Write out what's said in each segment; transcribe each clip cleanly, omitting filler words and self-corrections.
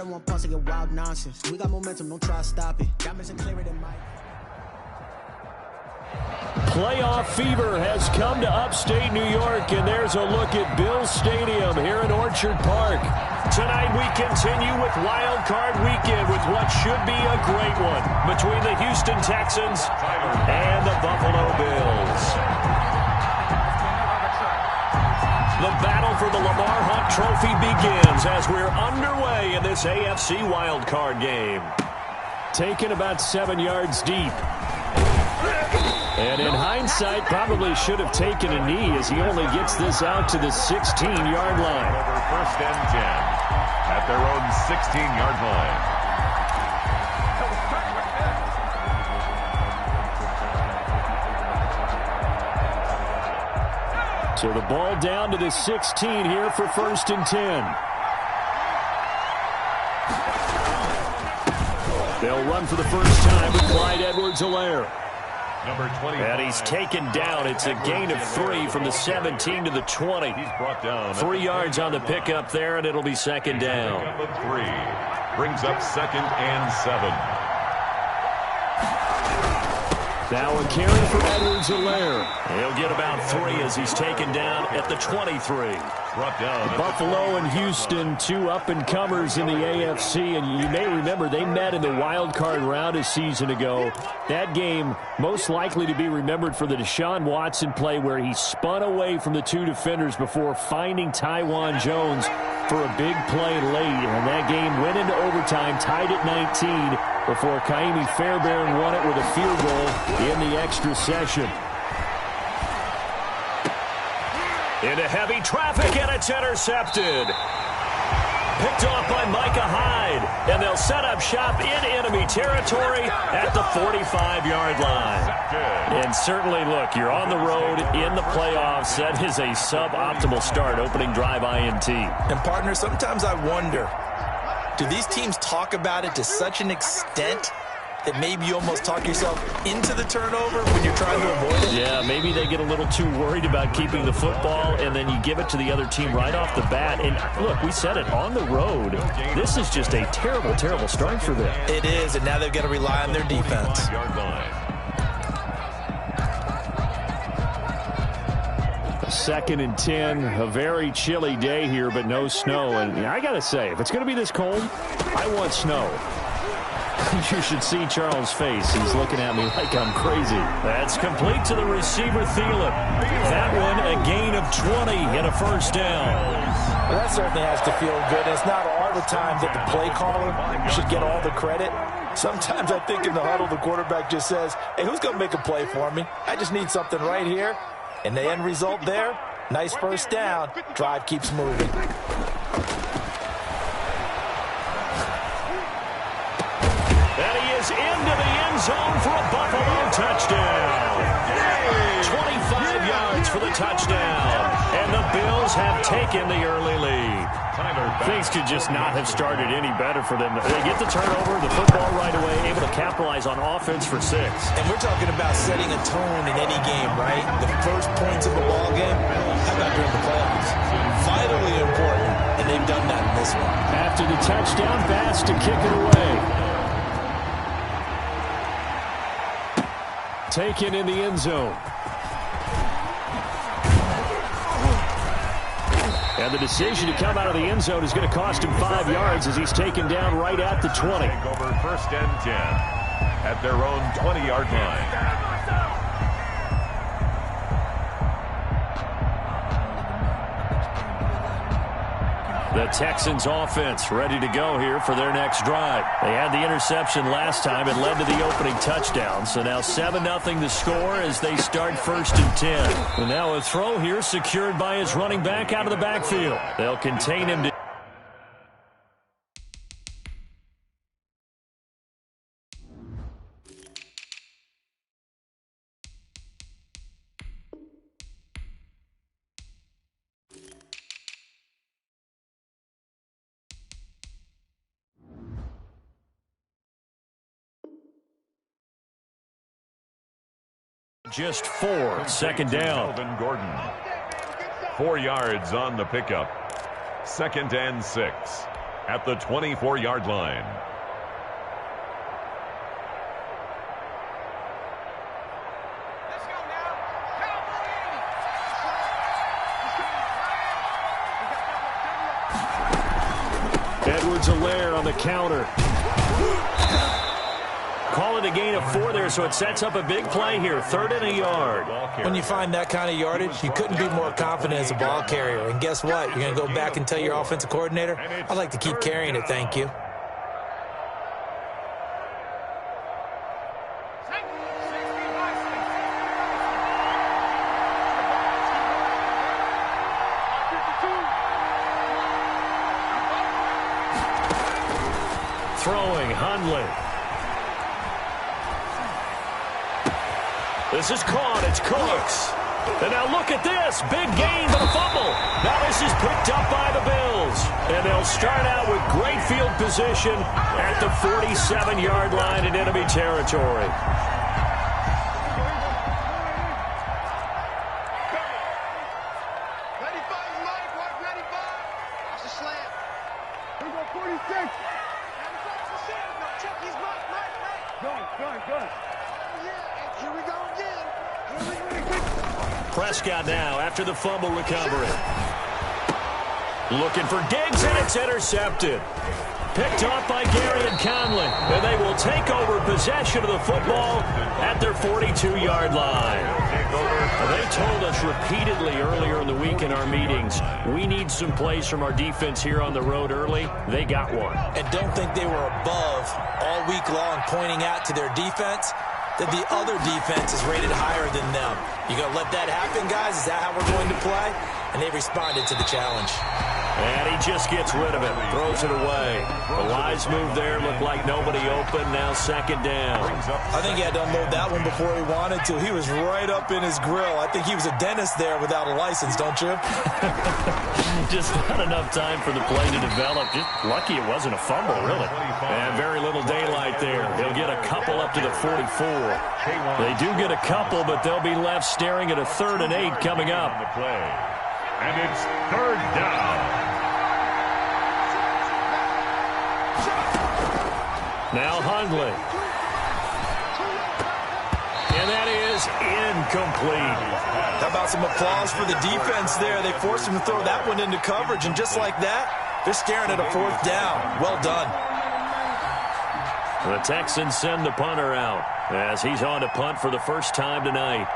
don't want pause to get wild nonsense. We got momentum, don't try to stop it. Got missing clearer than Mike. Playoff fever has come to upstate New York, and there's a look at Bills Stadium here in Orchard Park. Tonight we continue with Wild Card Weekend with what should be a great one between the Houston Texans and the Buffalo Bills. The battle for the Lamar Hunt Trophy begins as we're underway in this AFC Wild Card game. Taken about 7 yards deep. And in hindsight, probably should have taken a knee as he only gets this out to the 16-yard line. Over first and 10 at their own 16-yard line. So the ball down to the 16 here for first and 10. They'll run for the first time with Clyde Edwards-Helaire. Number 20. And he's taken down. It's a gain of 3 from the 17 to the 20. He's brought down 3 yards on the pickup there, and it'll be second down. Pickup of 3. Brings up second and 7. Now a carry for Edwards-Helaire. He'll get about 3 as he's taken down at the 23. Brought down. Buffalo and Houston, 2 up-and-comers in the AFC, and you may remember they met in the wild card round a season ago. That game most likely to be remembered for the Deshaun Watson play where he spun away from the 2 defenders before finding Tywan Jones for a big play late, and that game went into overtime, tied at 19, before Kaimi Fairbairn won it with a field goal in the extra session. Into heavy traffic, and it's intercepted. Picked off by Micah Hyde, and they'll set up shop in enemy territory at the 45-yard line. And certainly, look, you're on the road in the playoffs. That is a suboptimal start, opening drive INT. And, partner, sometimes I wonder, do these teams talk about it to such an extent that maybe you almost talk yourself into the turnover when you're trying to avoid it? Yeah, maybe they get a little too worried about keeping the football, and then you give it to the other team right off the bat. And look, we said it, on the road, this is just a terrible, terrible start for them. It is, and now they've got to rely on their defense. Second and 10, a very chilly day here, but no snow. And I got to say, if it's going to be this cold, I want snow. You should see Charles' face. He's looking at me like I'm crazy. That's complete to the receiver, Thielen. That one, a gain of 20 and a first down. Well, that certainly has to feel good. It's not all the time that the play caller should get all the credit. Sometimes I think in the huddle, the quarterback just says, hey, who's going to make a play for me? I just need something right here. And the end result there, nice first down. Drive keeps moving. Into the end zone for a Buffalo touchdown. 25 yards for the touchdown. And the Bills have taken the early lead. Things could just not have started any better for them. They get the turnover, the football right away, able to capitalize on offense for 6. And we're talking about setting a tone in any game, right? The first points of a ball game, how about during the playoffs? Vitally important, and they've done that in this one. After the touchdown pass to kick it away. Taken in the end zone. And the decision to come out of the end zone is going to cost him 5 yards as he's taken down right at the 20. Over first and 10 at their own 20-yard line. The Texans offense ready to go here for their next drive. They had the interception last time. It led to the opening touchdown. So now 7-0 the score as they start first and 10. And now a throw here secured by his running back out of the backfield. They'll contain him to just 4, second down. Melvin Gordon. 4 yards on the pickup. Second and 6. at the 24-yard line. Edwards-Helaire on the counter. Call it a gain of 4 there, so it sets up a big play here. 3rd and a yard. When you find that kind of yardage, you couldn't be more confident as a ball carrier. And guess what? You're going to go back and tell your offensive coordinator, I'd like to keep carrying it, thank you. Throwing, Hundley. This is caught. It's Cooks. And now look at this. Big gain, but a fumble. Now this is picked up by the Bills. And they'll start out with great field position at the 47-yard line in enemy territory. Prescott now after the fumble recovery. Looking for Diggs, and it's intercepted. Picked off by Gary and Conley. And they will take over possession of the football at their 42-yard line. They told us repeatedly earlier in the week in our meetings, we need some plays from our defense here on the road early. They got one. And don't think they were above all week long pointing out to their defense that the other defense is rated higher than them. You going to let that happen, guys? Is that how we're going to play? And they responded to the challenge. And he just gets rid of it, throws it away. The wise move there, looked like nobody open, now 2nd down. I think he had to unload that one before he wanted to. He was right up in his grill. I think he was a dentist there without a license, don't you? Just not enough time for the play to develop. Just lucky it wasn't a fumble, really. And very little daylight there. They'll get a couple up to the 44. They do get a couple, but they'll be left staring at a 3rd and 8 coming up. And it's 3rd down. Now Hundley. And that is incomplete. How about some applause for the defense there? They forced him to throw that one into coverage, and just like that, they're staring at a 4th down. Well done. The Texans send the punter out as he's on to punt for the first time tonight.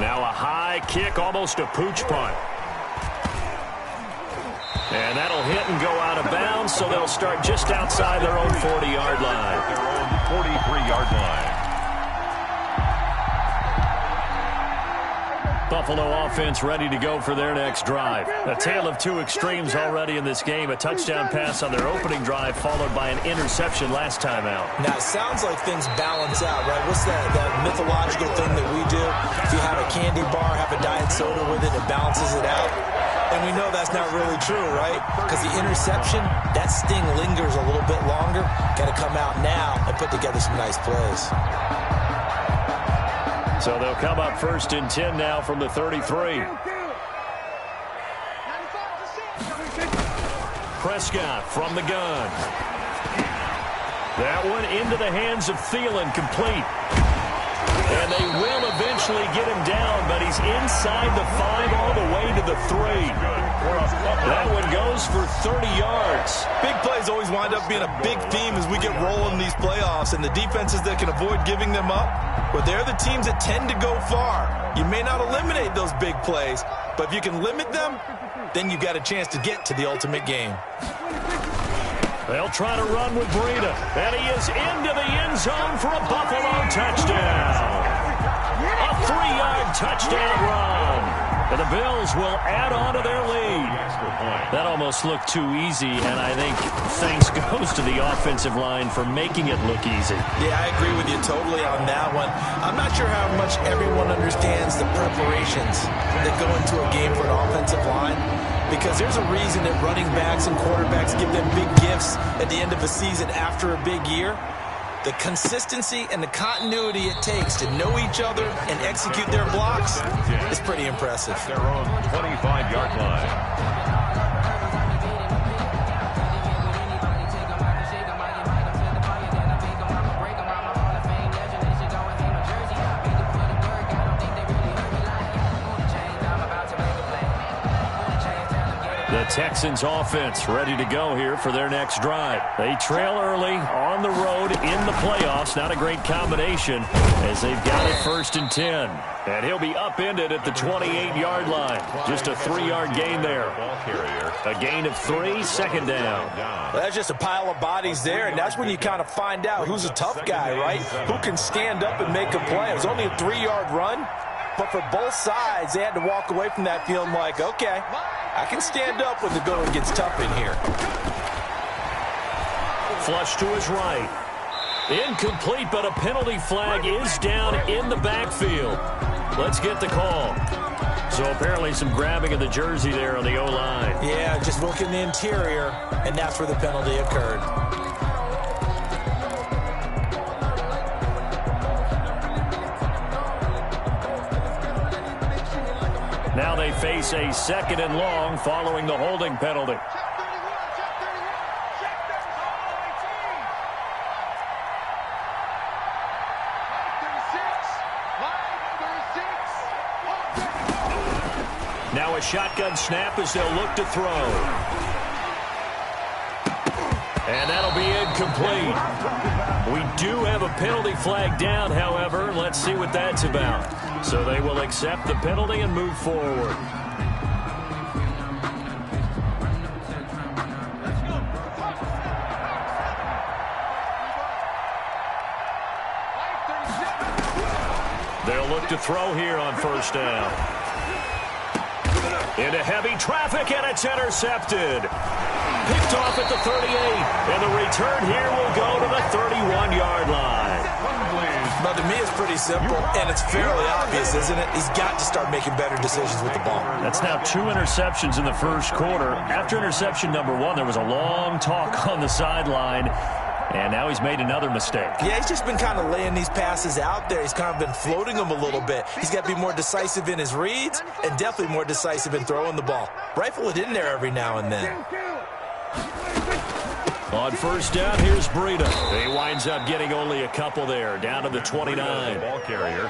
Now a high kick, almost a pooch punt. And that'll hit and go out of bounds, so they'll start just outside their own 40-yard line. Their own 43-yard line. Buffalo offense ready to go for their next drive. A tale of two extremes already in this game. A touchdown pass on their opening drive, followed by an interception last time out. Now, it sounds like things balance out, right? What's that mythological thing that we do? If you have a candy bar, have a diet soda with it, it balances it out. And we know that's not really true, right? Because the interception, that sting lingers a little bit longer. Got to come out now and put together some nice plays. So they'll come up 1st and 10 now from the 33. Prescott from the gun. That one into the hands of Thielen, complete. And they will eventually get him down, but he's inside the 5 all the way to the 3. That one goes for 30 yards. Big plays always wind up being a big theme as we get rolling in these playoffs, and the defenses that can avoid giving them up, but they're the teams that tend to go far. You may not eliminate those big plays, but if you can limit them, then you've got a chance to get to the ultimate game. They'll try to run with Breida, and he is into the end zone for a Buffalo touchdown. A 3-yard touchdown run. And the Bills will add on to their lead. That almost looked too easy, and I think thanks goes to the offensive line for making it look easy. Yeah, I agree with you totally on that one. I'm not sure how much everyone understands the preparations that go into a game for an offensive line, because there's a reason that running backs and quarterbacks give them big gifts at the end of a season after a big year. The consistency and the continuity it takes to know each other and execute their blocks is pretty impressive. Their own 25-yard line. The Texans offense ready to go here for their next drive. They trail early on the road in the playoffs. Not a great combination as they've got it 1st and 10. And he'll be upended at the 28-yard line. Just a 3-yard gain there. A gain of 3, 2nd down. Well, that's just a pile of bodies there, and that's when you kind of find out who's a tough guy, right? Who can stand up and make a play. It was only a 3-yard run, but for both sides, they had to walk away from that feeling like, okay, I can stand up when the going gets tough in here. Flush to his right. Incomplete, but a penalty flag is down in the backfield. Let's get the call. So apparently some grabbing of the jersey there on the O-line. Yeah, just look in the interior, and that's where the penalty occurred. Now they face a 2nd and long following the holding penalty. Now a shotgun snap as they'll look to throw. And that'll be incomplete. We do have a penalty flag down, however. Let's see what that's about. So they will accept the penalty and move forward. They'll look to throw here on 1st down. Into heavy traffic, and it's intercepted. Picked off at the 38, and the return here will go to the 31-yard line. But to me, it's pretty simple, and it's fairly obvious, isn't it? He's got to start making better decisions with the ball. That's now 2 interceptions in the 1st quarter. After interception number 1, there was a long talk on the sideline, and now he's made another mistake. Yeah, he's just been kind of laying these passes out there. He's kind of been floating them a little bit. He's got to be more decisive in his reads and definitely more decisive in throwing the ball. Rifle it in there every now and then. On 1st down, here's Breida. He winds up getting only a couple there, down to the 29. Ball carrier.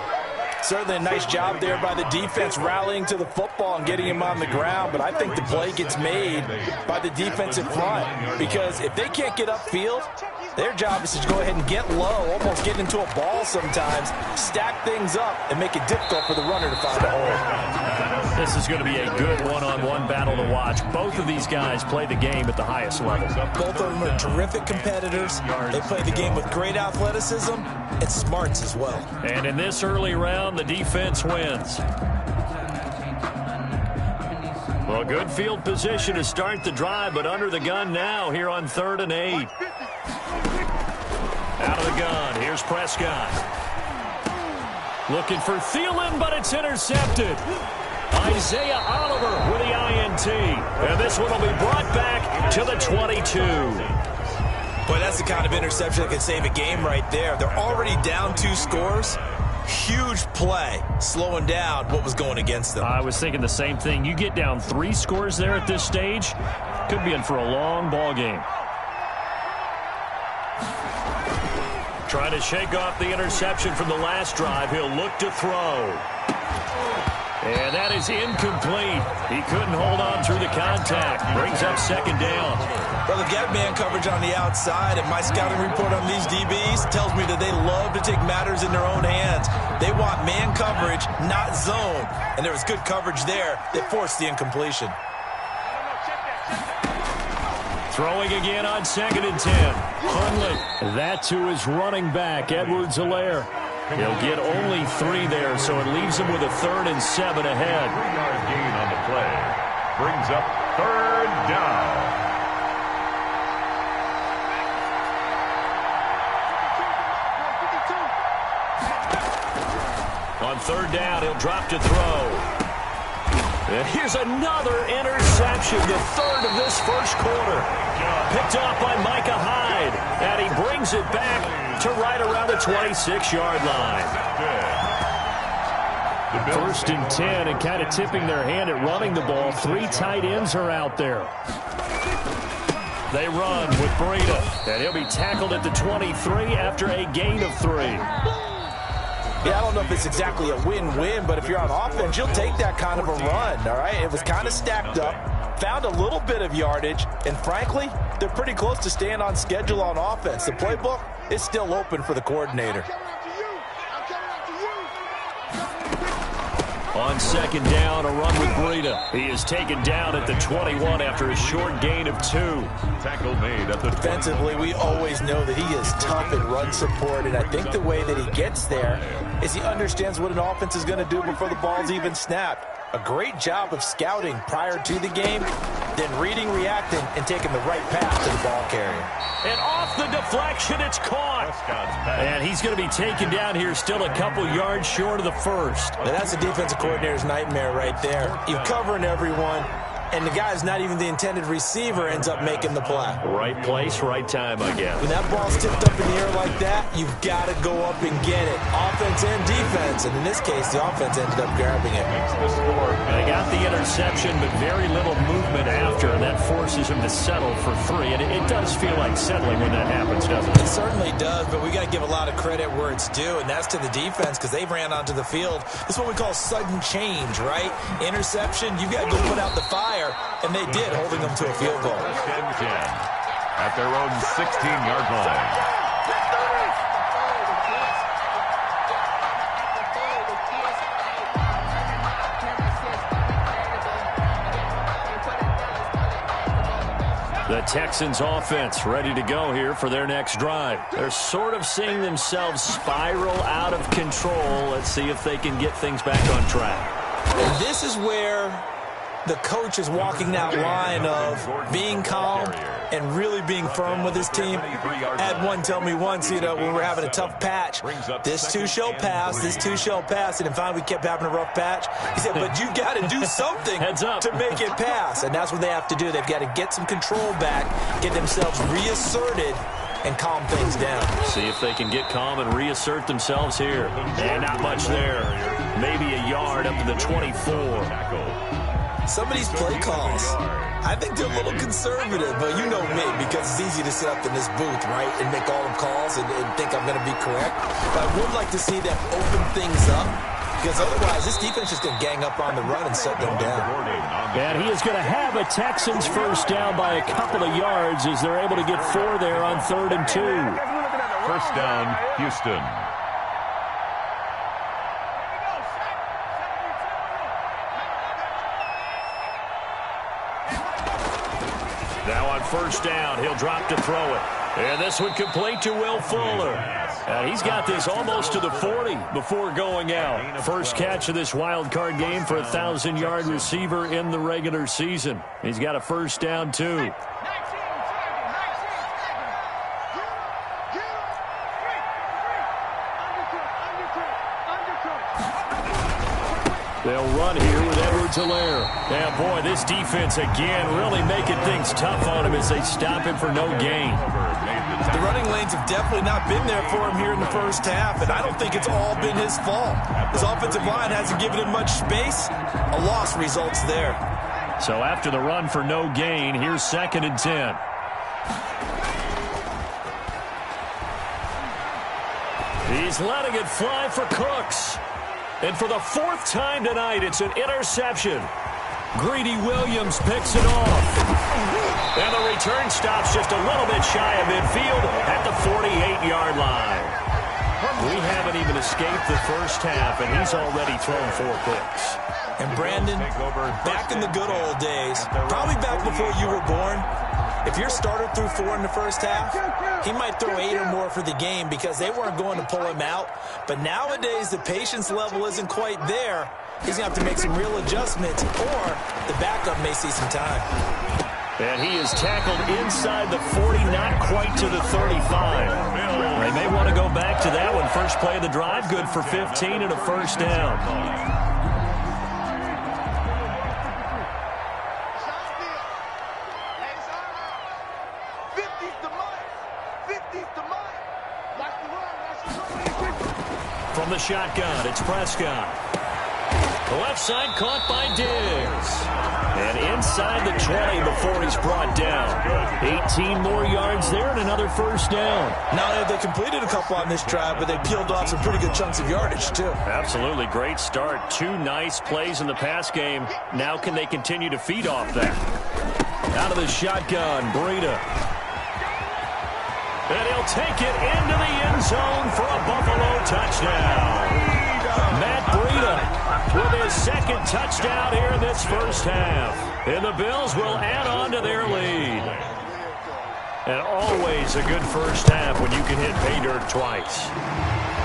Certainly a nice job there by the defense rallying to the football and getting him on the ground, but I think the play gets made by the defensive front because if they can't get upfield, their job is to go ahead and get low, almost get into a ball sometimes, stack things up, and make it difficult for the runner to find a hole. This is going to be a good one-on-one battle to watch. Both of these guys play the game at the highest level. Both of them are terrific competitors. They play the game with great athleticism and smarts as well. And in this early round, the defense wins. Well, good field position to start the drive, but under the gun now here on 3rd and 8. Out of the gun, here's Prescott. Looking for Thielen, but it's intercepted. Isaiah Oliver with the INT. And this one will be brought back to the 22. Boy, that's the kind of interception that can save a game right there. They're already down 2 scores. Huge play, slowing down what was going against them. I was thinking the same thing. You get down 3 scores there at this stage, could be in for a long ball game. Trying to shake off the interception from the last drive. He'll look to throw. And that is incomplete. He couldn't hold on through the contact. Brings up 2nd down. Well, they've got man coverage on the outside, and my scouting report on these DBs tells me that they love to take matters in their own hands. They want man coverage, not zone. And there was good coverage there that forced the incompletion. Throwing again on 2nd and 10. Hundley. That to his running back, Edwards-Helaire. He'll get only 3 there, so it leaves him with a 3rd and 7 ahead. 3-yard gain on the play. Brings up 3rd down. On 3rd down, he'll drop to throw. And here's another interception, the 3rd of this 1st quarter. Picked off by Micah Hyde, and he brings it back to right around the 26-yard line. 1st and 10, and kind of tipping their hand at running the ball. 3 tight ends are out there. They run with Breida, and he'll be tackled at the 23 after a gain of 3. Yeah, I don't know if it's exactly a win-win, but if you're on offense, you'll take that kind of a run, all right? It was kind of stacked up, found a little bit of yardage, and frankly, they're pretty close to staying on schedule on offense. The playbook is still open for the coordinator. On 2nd down, a run with Breida. He is taken down at the 21 after a short gain of 2. Tackle made at the 20. Defensively, we always know that he is tough in run support, and I think the way that he gets there is he understands what an offense is going to do before the ball's even snapped. A great job of scouting prior to the game, then reading, reacting, and taking the right path to the ball carrier. And off the deflection, it's caught. And he's going to be taken down here, still a couple yards short of the 1st. And that's the defensive coordinator's nightmare right there. You're covering everyone, and the guy's not even the intended receiver ends up making the play. Right place, right time, I guess. When that ball's tipped up in the air like that, you've got to go up and get it. Offense and defense, and in this case, the offense ended up grabbing it. They got the interception, but very little movement after, and that forces him to settle for 3. And it does feel like settling when that happens, doesn't it? It certainly does, but we got to give a lot of credit where it's due, and that's to the defense because they ran onto the field. This is what we call sudden change, right? Interception, you've got to go put out the fire, and they did, holding them to a field goal. 10-10 at their own 16-yard line. The Texans offense ready to go here for their next drive. They're sort of seeing themselves spiral out of control. Let's see if they can get things back on track. And this is where the coach is walking that line of being calm and really being firm with his team. I had one tell me once, when we're having a tough patch, this too shall pass, this too shall pass, and then finally we kept having a rough patch. He said, but you got to do something to make it pass, and that's what they have to do. They've got to get some control back, get themselves reasserted, and calm things down. See if they can get calm and reassert themselves here. And not much there. Maybe a yard up to the 24. Some of these play calls, I think they're a little conservative, but you know me, because it's easy to sit up in this booth, right, and make all the calls and think I'm going to be correct. But I would like to see them open things up, because otherwise this defense is going to gang up on the run and shut them down. And he is going to have a Texans first down by a couple of yards as they're able to get 4 there on 3rd and 2. First down, Houston. Now on first down, he'll drop to throw it. And this one complete to Will Fuller. And he's got this almost to the 40 before going out. First catch of this wild card game for a 1,000-yard receiver in the regular season. He's got a first down, too. They'll run here with Edwards-Helaire. Yeah, boy, this defense again really making things tough on him as they stop him for no gain. The running lanes have definitely not been there for him here in the first half, and I don't think it's all been his fault. His offensive line hasn't given him much space. A loss results there. So after the run for no gain, here's 2nd and 10. He's letting it fly for Cooks. And for the 4th time tonight, it's an interception. Greedy Williams picks it off. And the return stops just a little bit shy of midfield at the 48-yard line. We haven't even escaped the first half, and he's already thrown 4 picks. And Brandon, back in the good old days, probably back before you were born, if your starter threw 4 in the first half, he might throw 8 or more for the game because they weren't going to pull him out. But nowadays, the patience level isn't quite there. He's going to have to make some real adjustments, or the backup may see some time. And he is tackled inside the 40, not quite to the 35. They may want to go back to that one. First play of the drive, good for 15 and a first down. Like the From the shotgun, it's Prescott. The left side caught by Diggs. And inside the 20 before he's brought down. 18 more yards there and another first down. Now they completed a couple on this drive, but they peeled off some pretty good chunks of yardage, too. Absolutely great start. 2 nice plays in the pass game. Now can they continue to feed off that? Out of the shotgun, Breida. And he'll take it into the end zone for a Buffalo touchdown. Matt Breida with his second touchdown here in this first half. And the Bills will add on to their lead. And always a good first half when you can hit pay dirt twice.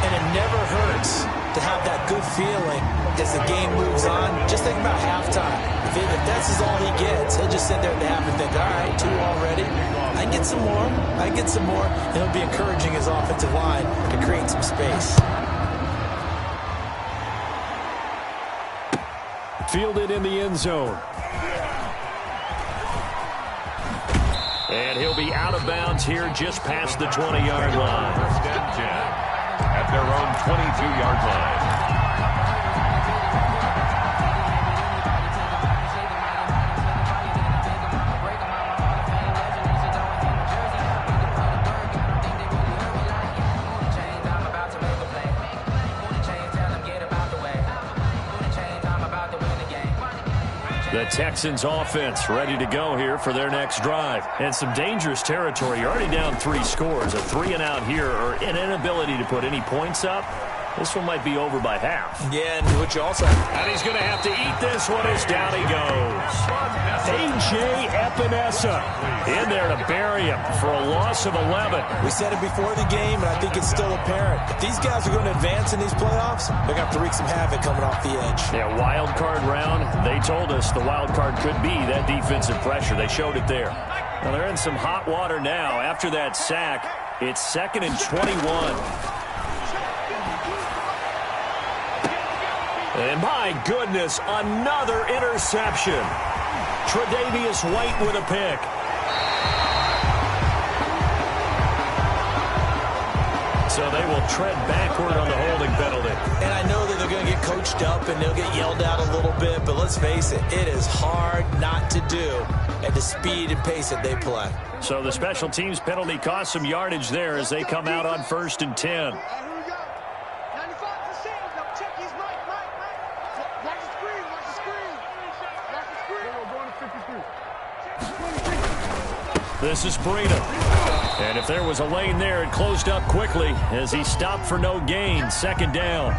And it never hurts to have that good feeling as the game moves on. Just think about halftime. If that's all he gets, he'll just sit there at the half and think, all right, 2 already. I get some more. I get some more. And it'll be encouraging his offensive line to create some space. Fielded in the end zone. And he'll be out of bounds here just past the 20-yard line. First and 10 at their own 22-yard line. The Texans offense ready to go here for their next drive. And some dangerous territory. You're already down 3 scores. A 3-and-out here or an inability to put any points up. This one might be over by half. Yeah, and which also... And he's going to have to eat this one as down he goes. A.J. Epinesa in there to bury him for a loss of 11. We said it before the game, and I think it's still apparent. If these guys are going to advance in these playoffs, they're going to have to wreak some havoc coming off the edge. Yeah, wild card round. They told us the wild card could be that defensive pressure. They showed it there. Now they're in some hot water now. After that sack, it's 2nd and 21. And my goodness, another interception. Tre'Davious White with a pick. So they will tread backward on the holding penalty. And I know that they're going to get coached up and they'll get yelled at a little bit, but let's face it, it is hard not to do at the speed and pace that they play. So the special teams penalty cost some yardage there as they come out on 1st and 10. This is Breida. And if there was a lane there, it closed up quickly as he stopped for no gain. 2nd down.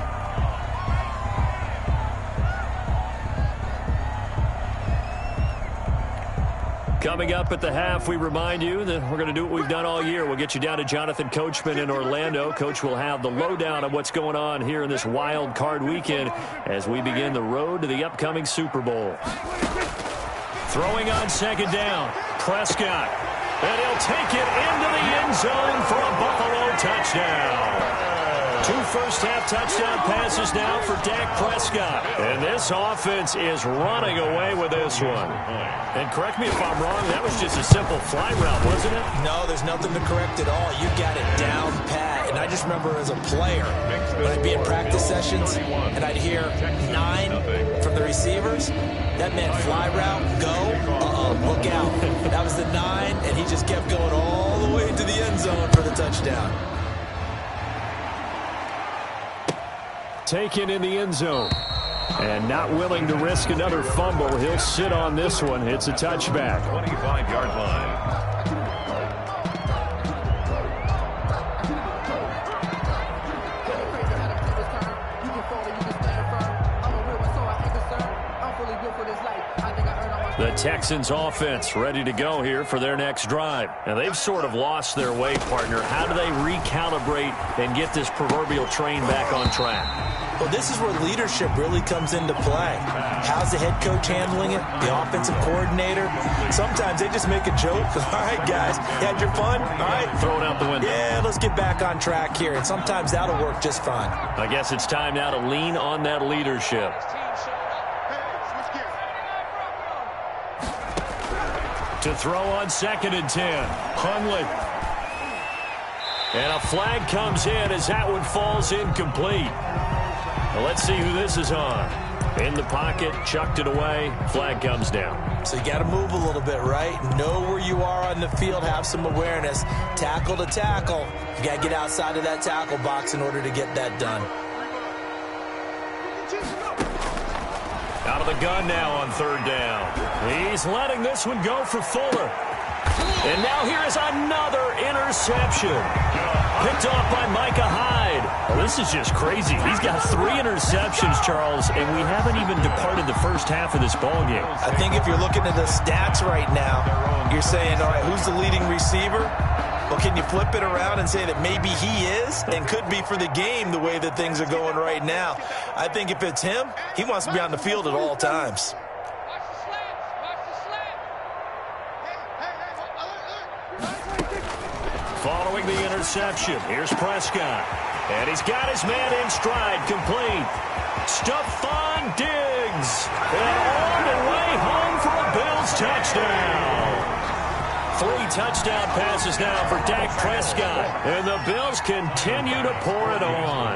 Coming up at the half, we remind you that we're going to do what we've done all year. We'll get you down to Jonathan Coachman in Orlando. Coach will have the lowdown of what's going on here in this wild card weekend as we begin the road to the upcoming Super Bowl. Throwing on 2nd down, Prescott. And he'll take it into the end zone for a Buffalo touchdown. 2 first-half touchdown passes now for Dak Prescott. And this offense is running away with this one. And correct me if I'm wrong, that was just a simple fly route, wasn't it? No, there's nothing to correct at all. You got it down pat. And I just remember as a player, when I'd be in practice sessions, and I'd hear 9 from the receivers, that meant fly route, go, look out. That was the 9, and he just kept going all the way to the end zone for the touchdown. Taken in the end zone. And not willing to risk another fumble. He'll sit on this one. It's a touchback. 25-yard line. The Texans offense ready to go here for their next drive. Now they've sort of lost their way, partner. How do they recalibrate and get this proverbial train back on track? Well, this is where leadership really comes into play. How's the head coach handling it? The offensive coordinator? Sometimes they just make a joke. All right, guys, you had your fun? All right. Throw it out the window. Yeah, let's get back on track here. And sometimes that'll work just fine. I guess it's time now to lean on that leadership. To throw on 2nd and 10. Hundley. And a flag comes in as that one falls incomplete. Well, let's see who this is on. In the pocket, chucked it away, flag comes down. So you got to move a little bit, right? Know where you are on the field, have some awareness. Tackle to tackle. You got to get outside of that tackle box in order to get that done. Out of the gun now on third down. He's letting this one go for Fuller. And now here is another interception. Picked off by Micah Hyde. Well, this is just crazy. He's got 3 interceptions, Charles, and we haven't even departed the first half of this ballgame. I think if you're looking at the stats right now, you're saying, all right, who's the leading receiver? Well, can you flip it around and say that maybe he is and could be for the game the way that things are going right now? I think if it's him, he wants to be on the field at all times. Following the interception, here's Prescott. And he's got his man in stride, complete. Stephon Diggs. And all the way home for a Bills touchdown. 3 touchdown passes now for Dak Prescott. And the Bills continue to pour it on.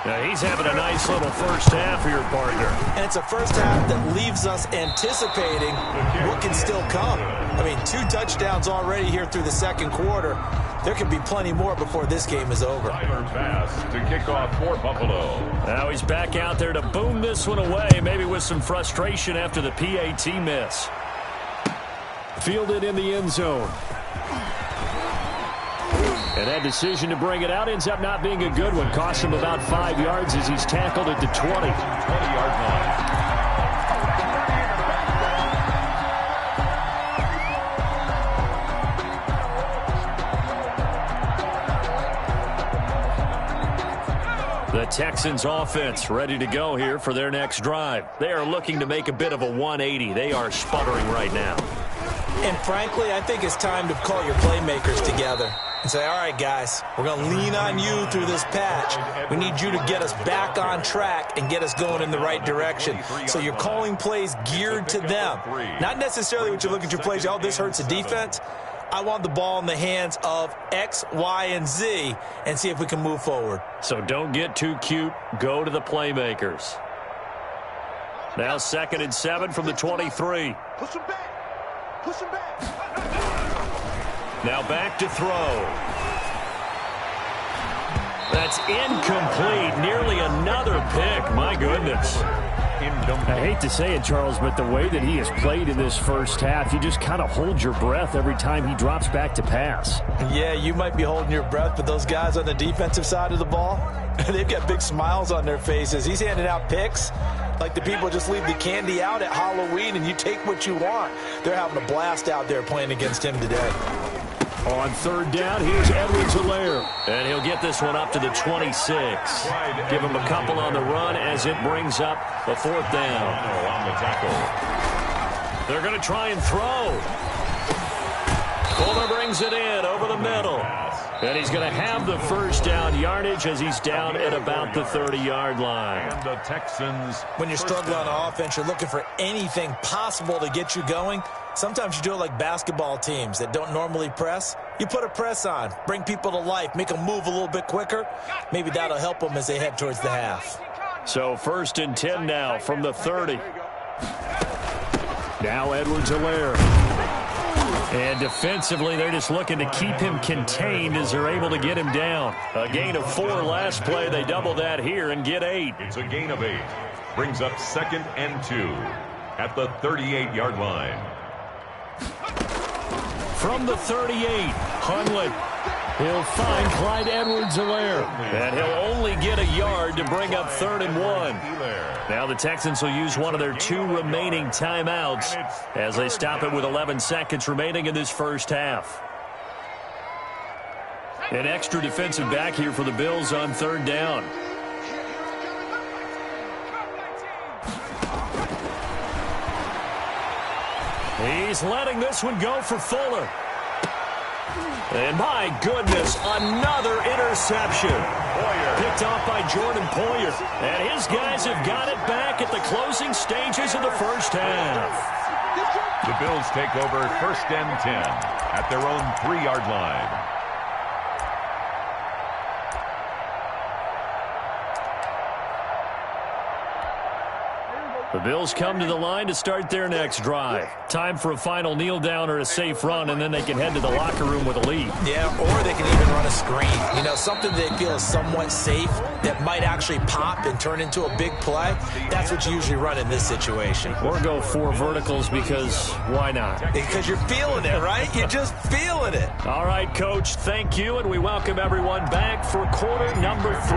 Now he's having a nice little first half for your partner. And it's a first half that leaves us anticipating what can still come. I mean, 2 touchdowns already here through the second quarter. There could be plenty more before this game is over. Pass to kick off for Buffalo. Now he's back out there to boom this one away, maybe with some frustration after the PAT miss. Fielded in the end zone. And that decision to bring it out ends up not being a good one. Cost him about 5 yards as he's tackled at the 20-yard line. The Texans offense ready to go here for their next drive. They are looking to make a bit of a 180. They are sputtering right now. And frankly, I think it's time to call your playmakers together and say, all right, guys, we're going to lean on you through this patch. We need you to get us back on track and get us going in the right direction. So you're calling plays geared to them. Not necessarily what you look at your plays, oh, this hurts the defense. I want the ball in the hands of X, Y, and Z and see if we can move forward. So don't get too cute. Go to the playmakers. Now 2nd and 7 from the 23. Push him back. Push him back. Now back to throw. That's incomplete. Nearly another pick. My goodness. I hate to say it, Charles, but the way that he has played in this first half, you just kind of hold your breath every time he drops back to pass. Yeah, you might be holding your breath, but those guys on the defensive side of the ball, they've got big smiles on their faces. He's handing out picks like the people just leave the candy out at Halloween and you take what you want. They're having a blast out there playing against him today. On 3rd down, here's Edwards-Helaire. And he'll get this one up to the 26. Give him a couple on the run as it brings up a 4th down. On the tackle. They're going to try and throw. Fuller brings it in over the middle. And he's going to have the first down yardage as he's down at about the 30-yard line. And the Texans. When you're struggling on offense, you're looking for anything possible to get you going. Sometimes you do it like basketball teams that don't normally press. You put a press on, bring people to life, make them move a little bit quicker. Maybe that'll help them as they head towards the half. So 1st and 10 now from the 30. Now Edwards-Helaire. And defensively, they're just looking to keep him contained as they're able to get him down. A gain of 4 last play. They double that here and get 8. It's a gain of 8. Brings up 2nd and 2 at the 38-yard line. From the 38, Hundley. He'll find Clyde Edwards-Helaire. And he'll only get a yard to bring up 3rd and 1. Now the Texans will use one of their 2 remaining timeouts as they stop it with 11 seconds remaining in this first half. An extra defensive back here for the Bills on 3rd down. He's letting this one go for Fuller. And my goodness, another interception. Picked off by Jordan Poyer. And his guys have got it back at the closing stages of the first half. The Bills take over 1st and 10 at their own 3-yard line. The Bills come to the line to start their next drive. Time for a final kneel down or a safe run, and then they can head to the locker room with a lead. Yeah, or they can even run a screen. You know, something they feel is somewhat safe that might actually pop and turn into a big play. That's what you usually run in this situation. Or go 4 verticals because why not? Because you're feeling it, right? You're just feeling it. All right, Coach, thank you, and we welcome everyone back for quarter number 3.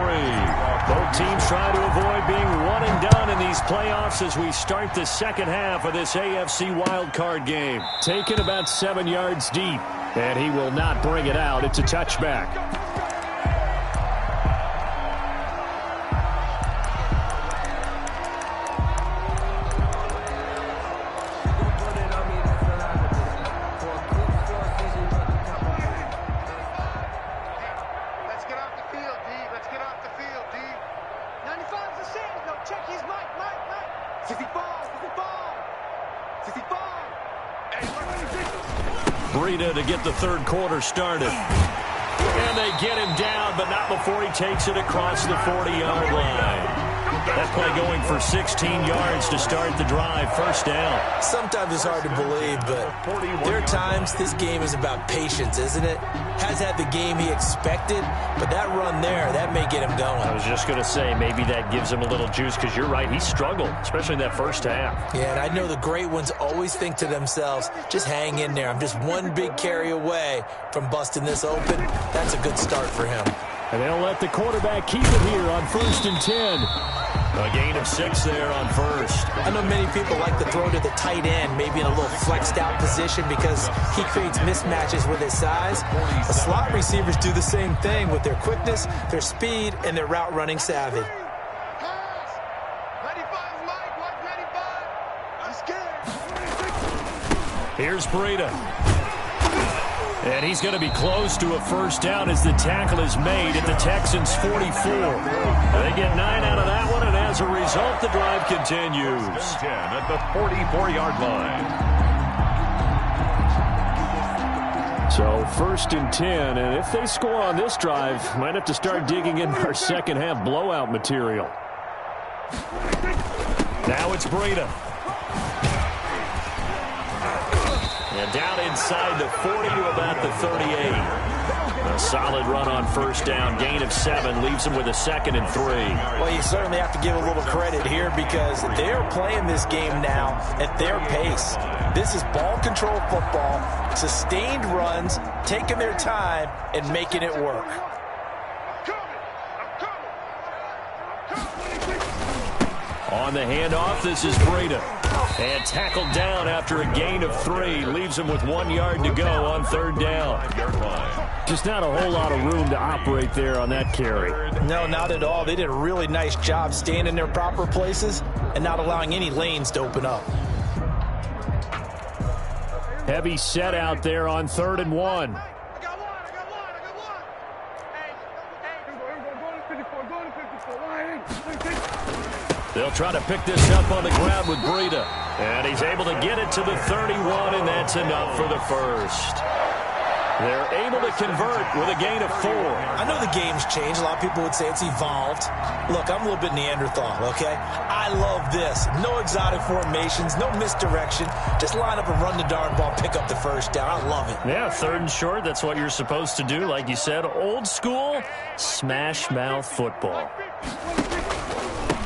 Both teams try to avoid being one and done in these playoffs as we start the second half of this AFC wildcard game. Taken about 7 yards deep, and he will not bring it out. It's a touchback. To get the third quarter started. And they get him down, but not before he takes it across the 40-yard line. That play going for 16 yards to start the drive. First down. Sometimes it's hard to believe, but there are times this game is about patience, isn't it? Has had the game he expected, but that run there, that may get him going. I was just going to say, maybe that gives him a little juice, because you're right, he struggled, especially in that first half. Yeah, and I know the great ones always think to themselves, just hang in there. I'm just one big carry away from busting this open. That's a good start for him. And they'll let the quarterback keep it here on 1st and 10. A gain of 6 there on first. I know many people like to throw to the tight end, maybe in a little flexed out position because he creates mismatches with his size. The slot receivers do the same thing with their quickness, their speed, and their route running savvy. Here's Breida. And he's going to be close to a first down as the tackle is made at the Texans' 44. They get 9 out of that one, and as a result, the drive continues. 10 at the 44-yard line. So 1st and 10, and if they score on this drive, might have to start digging in our second half blowout material. Now it's Breida. And down inside the 40 to about the 38. A solid run on first down. Gain of 7 leaves them with a 2nd and 3. Well, you certainly have to give a little credit here because they're playing this game now at their pace. This is ball control football, sustained runs, taking their time, and making it work. On the handoff, this is Breida. And tackled down after a gain of 3. Leaves him with 1 yard to go on 3rd down. Just not a whole lot of room to operate there on that carry. No, not at all. They did a really nice job staying in their proper places and not allowing any lanes to open up. Heavy set out there on 3rd and 1. They'll try to pick this up on the ground with Breida. And he's able to get it to the 31, and that's enough for the first. They're able to convert with a gain of 4. I know the game's changed. A lot of people would say it's evolved. Look, I'm a little bit Neanderthal, okay? I love this. No exotic formations, no misdirection. Just line up and run the darn ball, pick up the first down. I love it. Yeah, 3rd and short, that's what you're supposed to do. Like you said, old school, smash mouth football.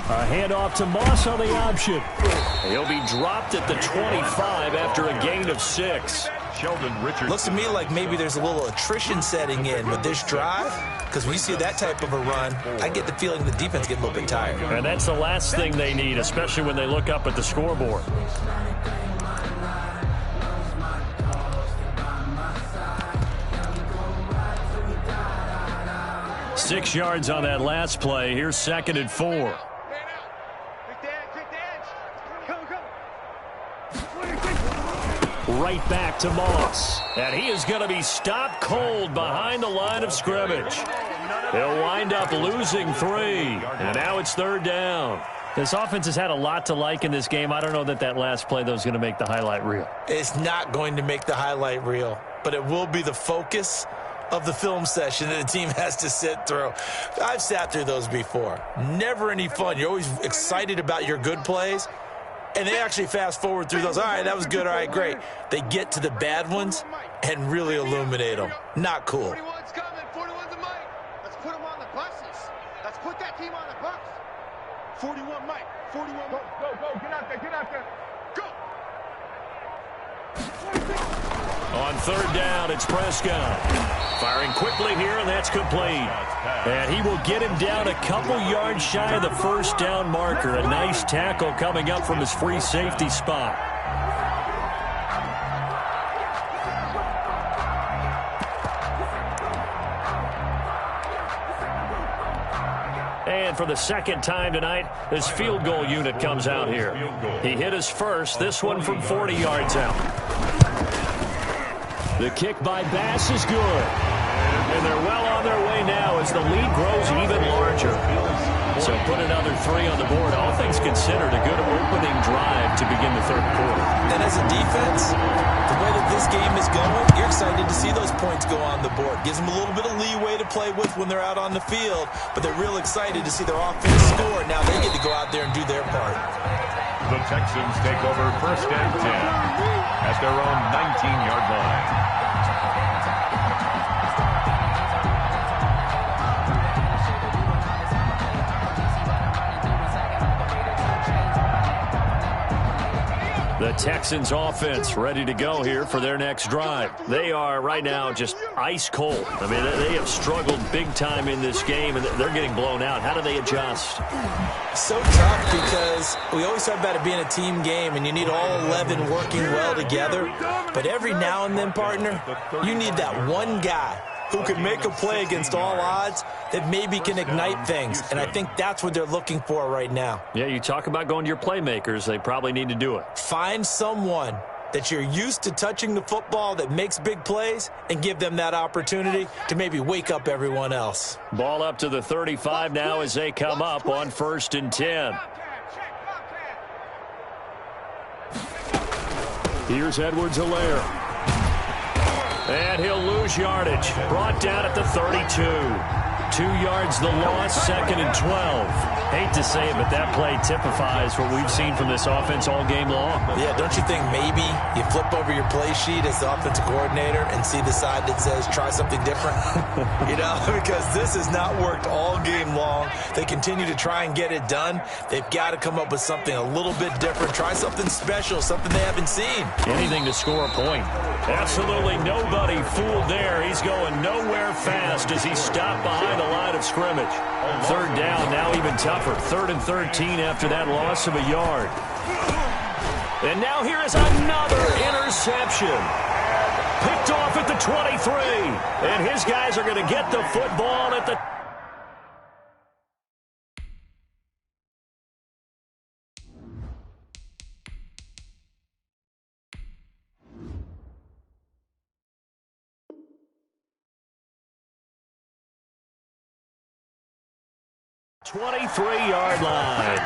A handoff to Moss on the option. He'll be dropped at the 25 after a gain of 6. Sheldon Richardson. Looks to me like maybe there's a little attrition setting in with this drive, because when you see that type of a run, I get the feeling the defense get a little bit tired. And that's the last thing they need, especially when they look up at the scoreboard. Six yards on that last play. Here's 2nd and 4. Right back to Moss. And he is going to be stopped cold behind the line of scrimmage. They'll wind up losing 3. And now it's 3rd down. This offense has had a lot to like in this game. I don't know that last play, though, is going to make the highlight reel. It's not going to make the highlight reel, but it will be the focus of the film session that the team has to sit through. I've sat through those before. Never any fun. You're always excited about your good plays, And they actually fast forward through those. All right, that was good. All right, great. They get to the bad ones and really illuminate them. Not cool. 41's coming. 41's a Mike. Let's put them on the buses. Let's put that team on the bus. 41 Mike. 41 Mike. Go, go, get out there, get out there. Go. On third down, it's Prescott. Firing quickly here, and that's complete. And he will get him down a couple yards shy of the first down marker. A nice tackle coming up from his free safety spot. And for the second time tonight, his field goal unit comes out here. He hit his first, this one from 40 yards out. The kick by Bass is good. And they're well on their way now as the lead grows even larger. So put another 3 on the board. All things considered, a good opening drive to begin the third quarter. And as a defense, the way that this game is going, you're excited to see those points go on the board. Gives them a little bit of leeway to play with when they're out on the field, but they're real excited to see their offense score. Now they get to go out there and do their part. The Texans take over first and 10 at their own 19-yard line. The Texans offense ready to go here for their next drive. They are right now just ice cold. I mean, they have struggled big time in this game, and they're getting blown out. How do they adjust? So tough because we always talk about it being a team game, and you need all 11 working well together. But every now and then, partner, you need that one guy who can make a play against all odds that maybe can ignite things. And I think that's what they're looking for right now. Yeah, you talk about going to your playmakers. They probably need to do it. Find someone that you're used to touching the football that makes big plays and give them that opportunity to maybe wake up everyone else. Ball up to the 35 now as they come up on first and 10. Here's Edwards-Helaire. And he'll lose yardage. Brought down at the 32. 2 yards the loss, second and 12. Hate to say it, but that play typifies what we've seen from this offense all game long. Yeah, don't you think maybe you flip over your play sheet as the offensive coordinator and see the side that says try something different? You know, because this has not worked all game long. They continue to try and get it done. They've got to come up with something a little bit different. Try something special, something they haven't seen. Anything to score a point. Absolutely nobody fooled there. He's going nowhere fast as he's stopped behind the line of scrimmage. Third down, now even tougher. 3rd and 13 after that loss of a yard. And now here is another interception. Picked off at the 23. And his guys are going to get the football at the... .23-yard line.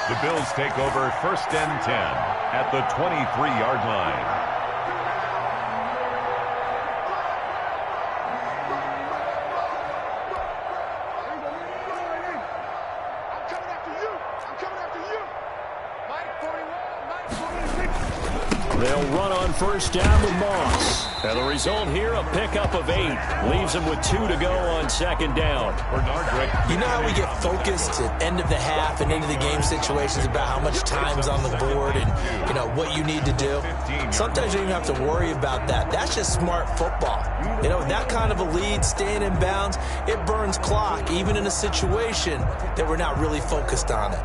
The Bills take over first and 10 at the 23-yard line. I'm coming after you. I'm coming after you. Mike 41, Mike 46. They'll run on first down with Moss. And the result here, a pickup of 8. Leaves them with 2 to go on second down. You know how we get focused at end of the half and into the game situations about how much time's on the board and, you know, what you need to do? Sometimes you don't even have to worry about that. That's just smart football. You know, that kind of a lead, staying in bounds, it burns clock, even in a situation that we're not really focused on it.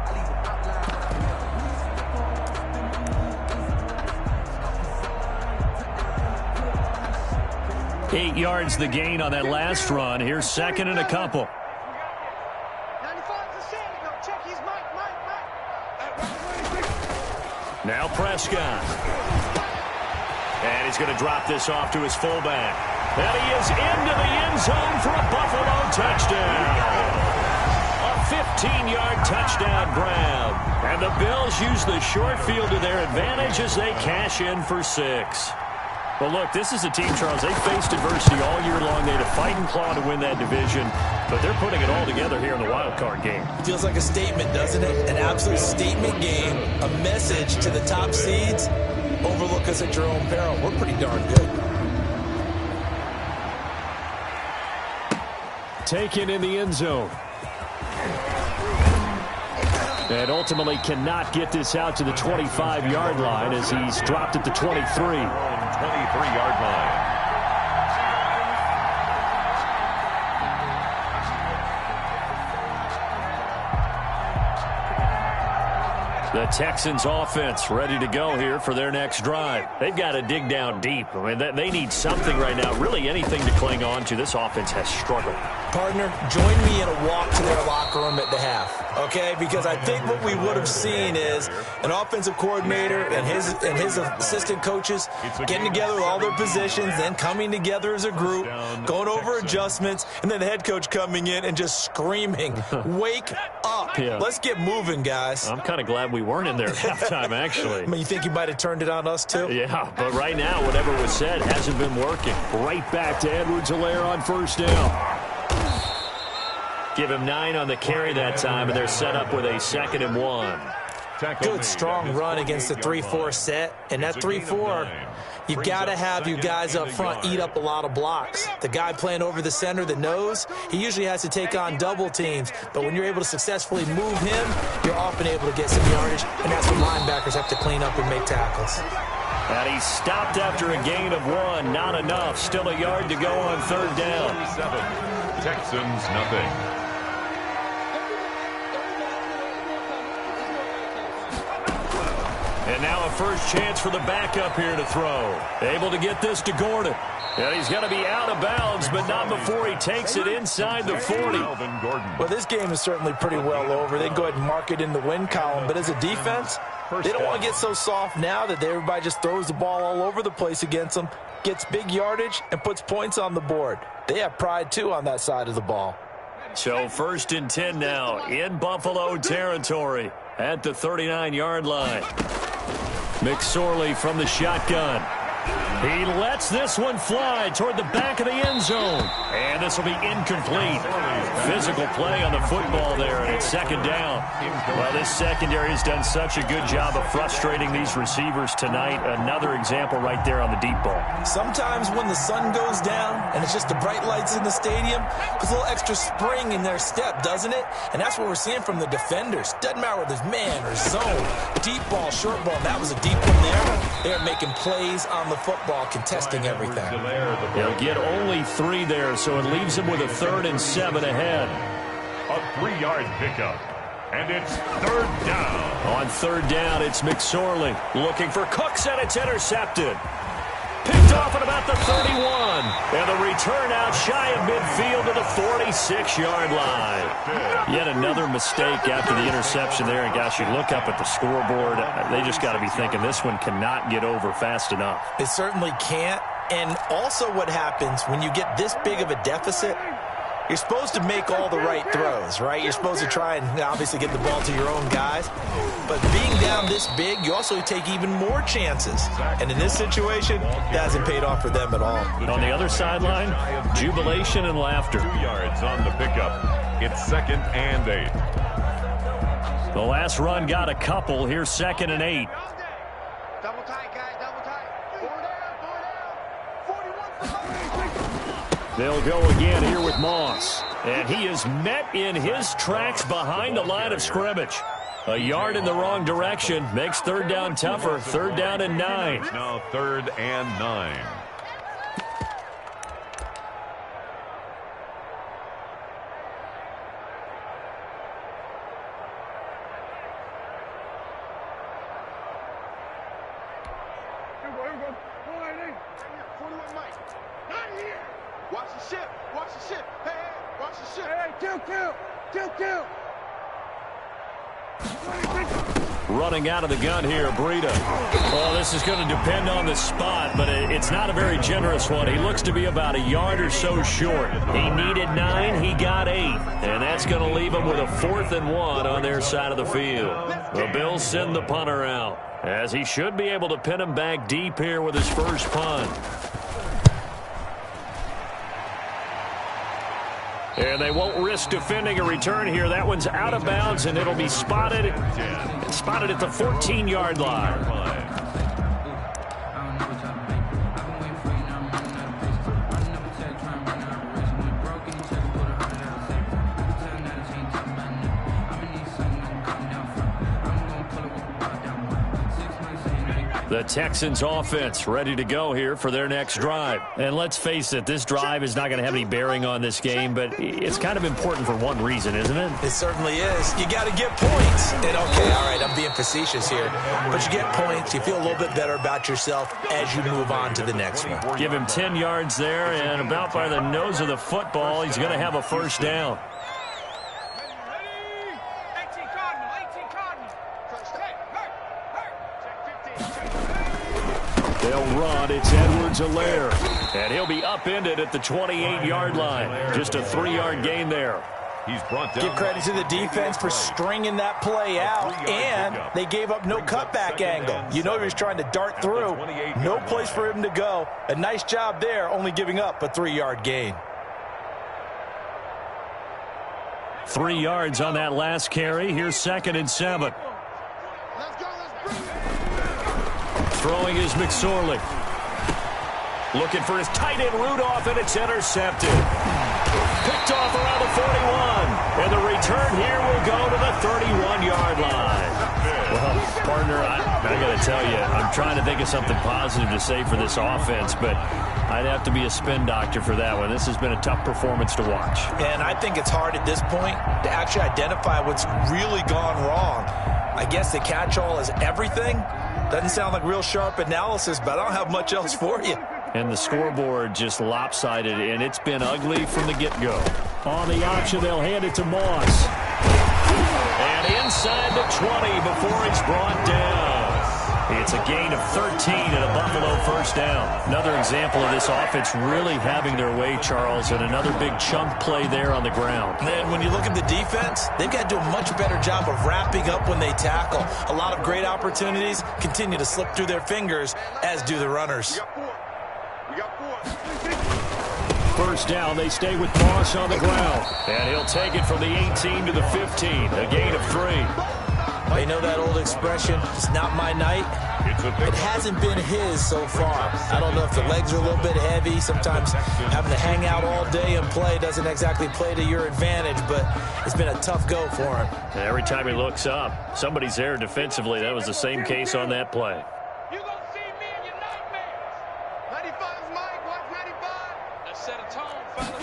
8 yards the gain on that last run. Here's second and a couple. 95's the Sandy. Go check. He's Mike. Now Prescott. And he's going to drop this off to his fullback. And he is into the end zone for a Buffalo touchdown. A 15-yard touchdown grab. And the Bills use the short field to their advantage as they cash in for 6. Well, look, this is a team, Charles, they faced adversity all year long. They had to fight and claw to win that division, but they're putting it all together here in the wild card game. Feels like a statement, doesn't it? An absolute statement game, a message to the top seeds. Overlook us at your own peril. We're pretty darn good. Taken in the end zone. And ultimately cannot get this out to the 25-yard line as he's dropped at the 23. 23-yard line. The Texans offense ready to go here for their next drive. They've got to dig down deep. I mean, they need something right now, really anything to cling on to. This offense has struggled. Partner, join me in a walk to their locker room at the half, okay? Because I think what we would have seen is an offensive coordinator and his assistant coaches getting together with all their positions, then coming together as a group, going over adjustments, and then the head coach coming in and just screaming, wake up. Yeah. Let's get moving, guys. I'm kind of glad we weren't in there at halftime, actually. I mean, you think you might have turned it on us, too? Yeah, but right now, whatever was said hasn't been working. Right back to Edwards-Helaire on first down. Give him 9 on the carry that time, and they're set up with a 2nd and 1. Good, strong run against the 3-4 set. And that 3-4, you've got to have you guys up front eat up a lot of blocks. The guy playing over the center, the nose, he usually has to take on double teams. But when you're able to successfully move him, you're often able to get some yardage, and that's when linebackers have to clean up and make tackles. And he stopped after a gain of 1. Not enough. Still a yard to go on third down. 7, Texans nothing. And now a first chance for the backup here to throw. Able to get this to Gordon. And he's going to be out of bounds, but not before he takes it inside the 40. Well, this game is certainly pretty well over. They can go ahead and mark it in the win column. But as a defense, they don't want to get so soft now that everybody just throws the ball all over the place against them, gets big yardage, and puts points on the board. They have pride, too, on that side of the ball. So 1st and 10 now in Buffalo territory at the 39-yard line. McSorley from the shotgun. He lets this one fly toward the back of the end zone. And this will be incomplete. Physical play on the football there, and it's 2nd down. Well, this secondary has done such a good job of frustrating these receivers tonight. Another example right there on the deep ball. Sometimes when the sun goes down and it's just the bright lights in the stadium, there's a little extra spring in their step, doesn't it? And that's what we're seeing from the defenders. Doesn't matter whether it's man or zone. Deep ball, short ball, that was a deep one there. They're making plays on the football, contesting everything. He'll get only 3 there, so it leaves him with a 3rd and 7 ahead. A 3-yard pickup. And it's 3rd down. On 3rd down, it's McSorley looking for Cooks, and it's intercepted. Picked off at about the 31. And the return out shy of midfield to the 46-yard line. Yet another mistake after the interception there. And, gosh, you look up at the scoreboard. They just got to be thinking this one cannot get over fast enough. It certainly can't. And also what happens when you get this big of a deficit, you're supposed to make all the right throws, right? You're supposed to try and obviously get the ball to your own guys. But being down this big, you also take even more chances. And in this situation, that hasn't paid off for them at all. On the other sideline, jubilation and laughter. 2 yards on the pickup. It's 2nd and 8. The last run got a couple. Here's 2nd and 8. Double tight, guys, double tight. 4 down, 41. They'll go again here with Moss. And he is met in his tracks behind the line of scrimmage. A yard in the wrong direction makes 3rd down tougher. 3rd down and 9. Now 3rd and 9. Watch the ship. Watch the ship. Hey, hey, watch the ship. Hey, kill. Running out of the gun here, Breida. Well, this is going to depend on the spot, but it's not a very generous one. He looks to be about a yard or so short. He needed 9, he got 8. And that's going to leave him with a 4th and 1 on their side of the field. The Bills send the punter out, as he should be able to pin him back deep here with his first punt. And they won't risk defending a return here. That one's out of bounds, and it'll be spotted at the 14-yard line. The Texans offense ready to go here for their next drive. And let's face it, this drive is not going to have any bearing on this game, but it's kind of important for one reason, isn't it? It certainly is. You got to get points. And okay, all right, I'm being facetious here, but you get points, you feel a little bit better about yourself as you move on to the next one. Give him 10 yards there, and about by the nose of the football, he's going to have a first down. They'll run. It's Edwards-Helaire. And he'll be upended at the 28-yard line. Just a 3-yard gain there. He's brought down. Give credit to the defense for stringing that play out, and they gave up no cutback angle. You know he was trying to dart through. No place for him to go. A nice job there, only giving up a 3-yard gain. 3 yards on that last carry. Here's 2nd and 7. Throwing is McSorley. Looking for his tight end Rudolph, and it's intercepted. Picked off around the 41. And the return here will go to the 31-yard line. Well, partner, I got to tell you, I'm trying to think of something positive to say for this offense, but I'd have to be a spin doctor for that one. This has been a tough performance to watch. And I think it's hard at this point to actually identify what's really gone wrong. I guess the catch-all is everything. Doesn't sound like real sharp analysis, but I don't have much else for you. And the scoreboard just lopsided, and it's been ugly from the get-go. On the option, they'll hand it to Moss. And inside the 20 before he's brought down. It's a gain of 13 and a Buffalo first down. Another example of this offense really having their way, Charles, and another big chunk play there on the ground. And when you look at the defense, they've got to do a much better job of wrapping up when they tackle. A lot of great opportunities continue to slip through their fingers, as do the runners. First down, they stay with Moss on the ground. And he'll take it from the 18 to the 15, a gain of 3. They know that old expression, it's not my night. It hasn't been his so far. I don't know if the legs are a little bit heavy. Sometimes having to hang out all day and play doesn't exactly play to your advantage, but it's been a tough go for him. And every time he looks up, somebody's there defensively. That was the same case on that play. You gonna see me in your nightmares. 95's Mike, watch 95. Let's set a tone, fellas.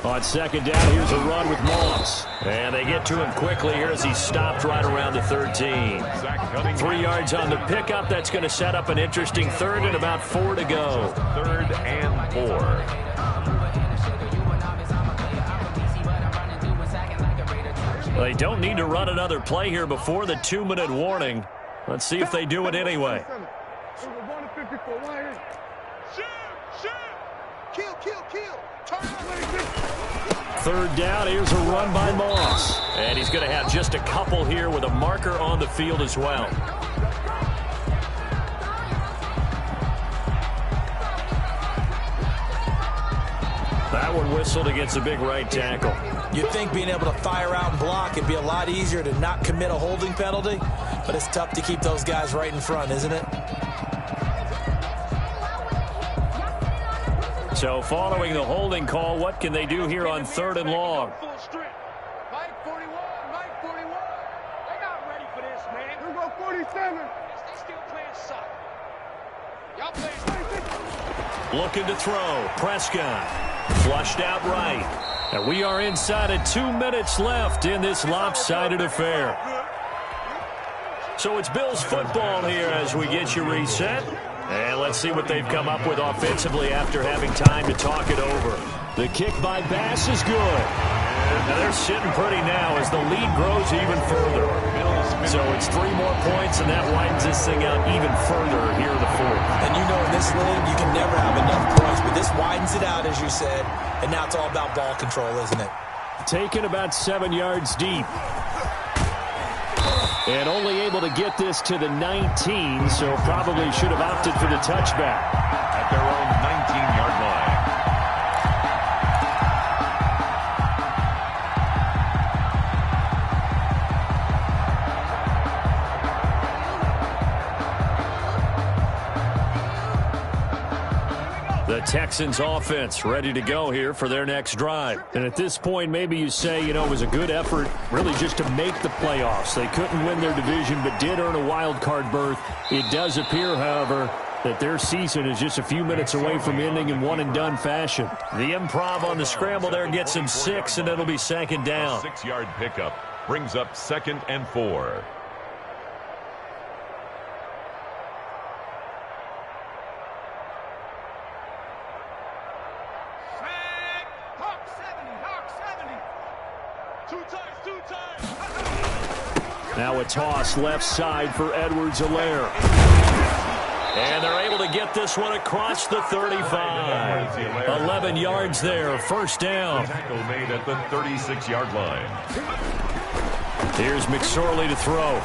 On second down, here's a run with Moss. And they get to him quickly here as he stopped right around the 13. 3 yards on the pickup. That's going to set up an interesting 3rd and about 4 to go. 3rd and 4. They don't need to run another play here before the 2-minute warning. Let's see if they do it anyway. Kill, kill, kill. Turn. 3rd down, here's a run by Moss. And he's going to have just a couple here with a marker on the field as well. That one whistled against a big right tackle. You'd think being able to fire out and block it'd be a lot easier to not commit a holding penalty, but it's tough to keep those guys right in front, isn't it? So following the holding call, what can they do here on 3rd and long? Mike 41, Mike 41. They're not ready for this, man. We're going 47. They still playing soccer. Y'all playing. Looking to throw. Prescott. Flushed out right. And we are inside of 2 minutes left in this lopsided affair. So it's Bills football here as we get you reset. And let's see what they've come up with offensively after having time to talk it over. The kick by Bass is good. Now they're sitting pretty now as the lead grows even further. So it's 3 more points, and that widens this thing out even further here in the fourth. And you know in this league, you can never have enough points, but this widens it out, as you said, and now it's all about ball control, isn't it? Taken about 7 yards deep. And only able to get this to the 19, so probably should have opted for the touchback. At their own 19-yard line. The Texans offense ready to go here for their next drive. And at this point, maybe you say, you know, it was a good effort really just to make the playoffs. They couldn't win their division but did earn a wild card berth. It does appear, however, that their season is just a few minutes away from ending in one-and-done fashion. The improv on the scramble there gets him 6, and it'll be second down. A 6-yard pickup brings up 2nd and 4. Now a toss left side for Edwards-Helaire. And they're able to get this one across the 35. 11 yards there, first down. Tackle made at the 36-yard line. Here's McSorley to throw.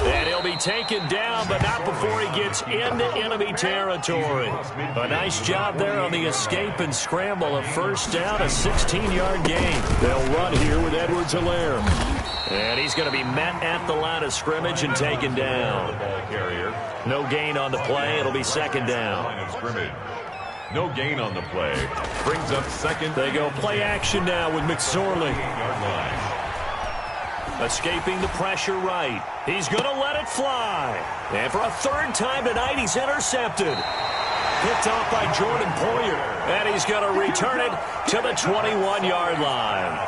And he'll be taken down, but not before he gets into enemy territory. A nice job there on the escape and scramble. A first down, a 16-yard gain. They'll run here with Edwards-Helaire. And he's going to be met at the line of scrimmage and taken down. No gain on the play. It'll be second down. Line of scrimmage. No gain on the play. Brings up second. They go play action now with McSorley. Yard line. Escaping the pressure right. He's going to let it fly. And for a third time tonight, he's intercepted. Picked off by Jordan Poyer. And he's going to return it to the 21-yard line.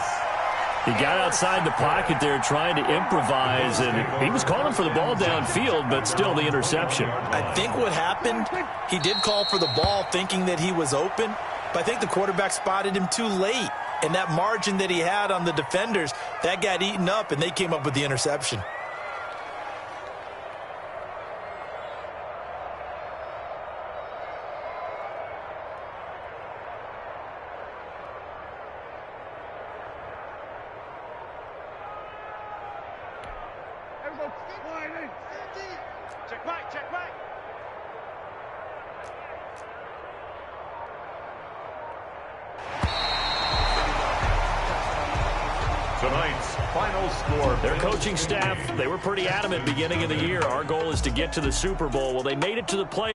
He got outside the pocket there trying to improvise, and he was calling for the ball downfield, but still the interception. I think what happened, he did call for the ball thinking that he was open, but I think the quarterback spotted him too late. And that margin that he had on the defenders, that got eaten up, and they came up with the interception. Check right, check right. Tonight's final score. Their coaching staff, they were pretty adamant beginning of the year. Our goal is to get to the Super Bowl. Well, they made it to the play.